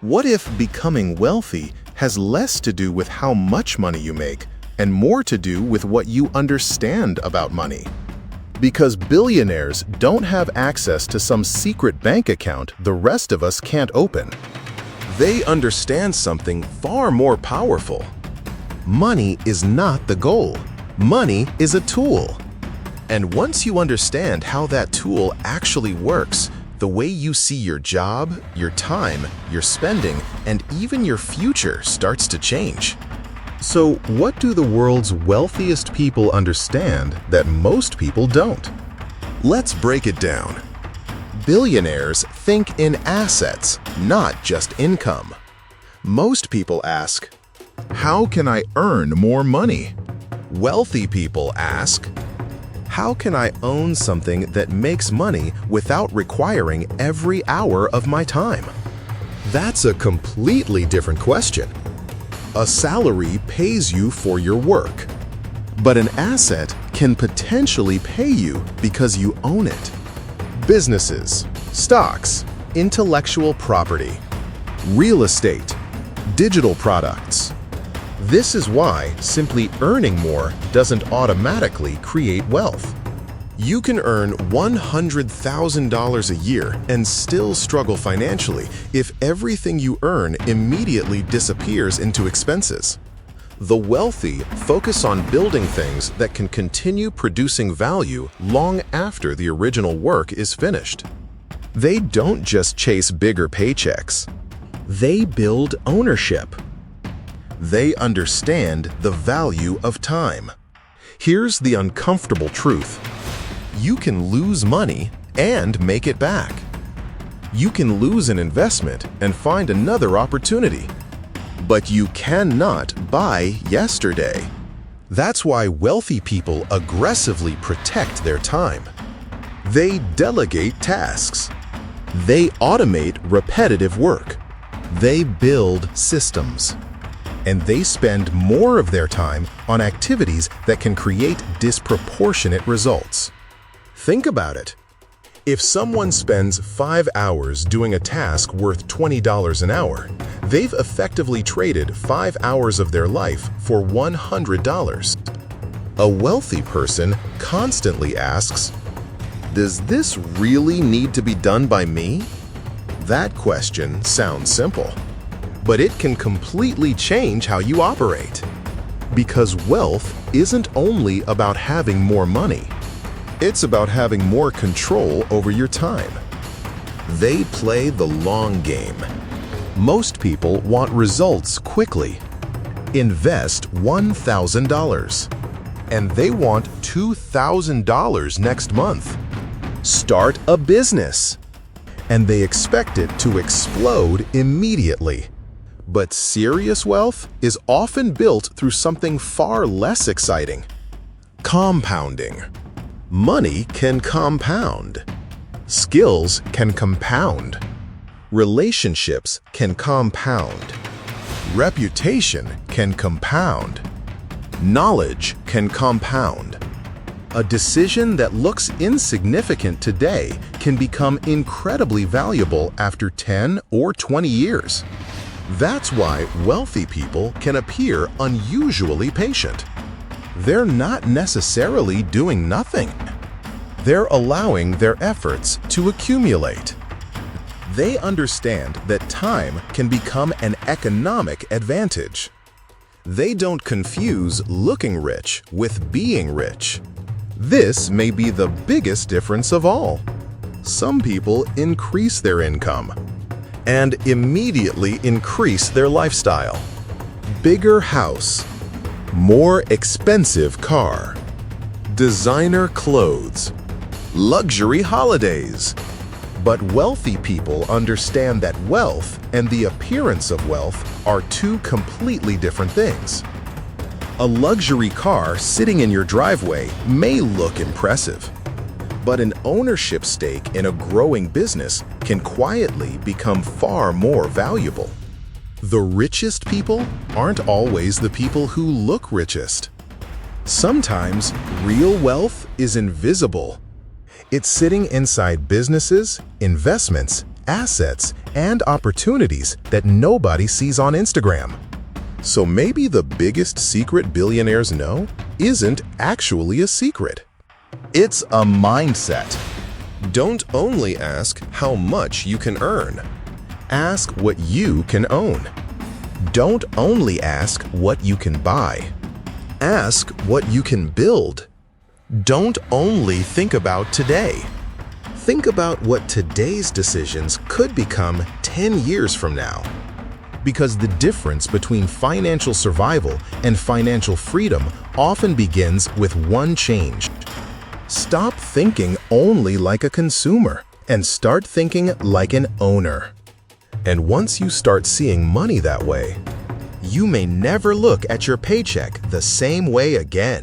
What if becoming wealthy has less to do with how much money you make and more to do with what you understand about money? Because billionaires don't have access to some secret bank account the rest of us can't open. They understand something far more powerful. Money is not the goal. Money is a tool. And once you understand how that tool actually works, the way you see your job, your time, your spending, and even your future starts to change. So, what do the world's wealthiest people understand that most people don't? Let's break it down. Billionaires think in assets, not just income. Most people ask, how can I earn more money? Wealthy people ask, how can I own something that makes money without requiring every hour of my time? That's a completely different question. A salary pays you for your work, but an asset can potentially pay you because you own it. Businesses, stocks, intellectual property, real estate, digital products. This is why simply earning more doesn't automatically create wealth. You can earn $100,000 a year and still struggle financially if everything you earn immediately disappears into expenses. The wealthy focus on building things that can continue producing value long after the original work is finished. They don't just chase bigger paychecks. They build ownership. They understand the value of time. Here's the uncomfortable truth. You can lose money and make it back. You can lose an investment and find another opportunity. But you cannot buy yesterday. That's why wealthy people aggressively protect their time. They delegate tasks. They automate repetitive work. They build systems. And they spend more of their time on activities that can create disproportionate results. Think about it. If someone spends 5 hours doing a task worth $20 an hour, they've effectively traded 5 hours of their life for $100. A wealthy person constantly asks, does this really need to be done by me? That question sounds simple. But it can completely change how you operate. Because wealth isn't only about having more money. It's about having more control over your time. They play the long game. Most people want results quickly. Invest $1,000. And they want $2,000 next month. Start a business. And they expect it to explode immediately. But serious wealth is often built through something far less exciting. Compounding. Money can compound. Skills can compound. Relationships can compound. Reputation can compound. Knowledge can compound. A decision that looks insignificant today can become incredibly valuable after 10 or 20 years. That's why wealthy people can appear unusually patient. They're not necessarily doing nothing. They're allowing their efforts to accumulate. They understand that time can become an economic advantage. They don't confuse looking rich with being rich. This may be the biggest difference of all. Some people increase their income and immediately increase their lifestyle. Bigger house, more expensive car, designer clothes, luxury holidays. But wealthy people understand that wealth and the appearance of wealth are two completely different things. A luxury car sitting in your driveway may look impressive. But an ownership stake in a growing business can quietly become far more valuable. The richest people aren't always the people who look richest. Sometimes real wealth is invisible. It's sitting inside businesses, investments, assets, and opportunities that nobody sees on Instagram. So maybe the biggest secret billionaires know isn't actually a secret. It's a mindset. Don't only ask how much you can earn. Ask what you can own. Don't only ask what you can buy. Ask what you can build. Don't only think about today. Think about what today's decisions could become 10 years from now. Because the difference between financial survival and financial freedom often begins with one change. Stop thinking only like a consumer and start thinking like an owner. And once you start seeing money that way, you may never look at your paycheck the same way again.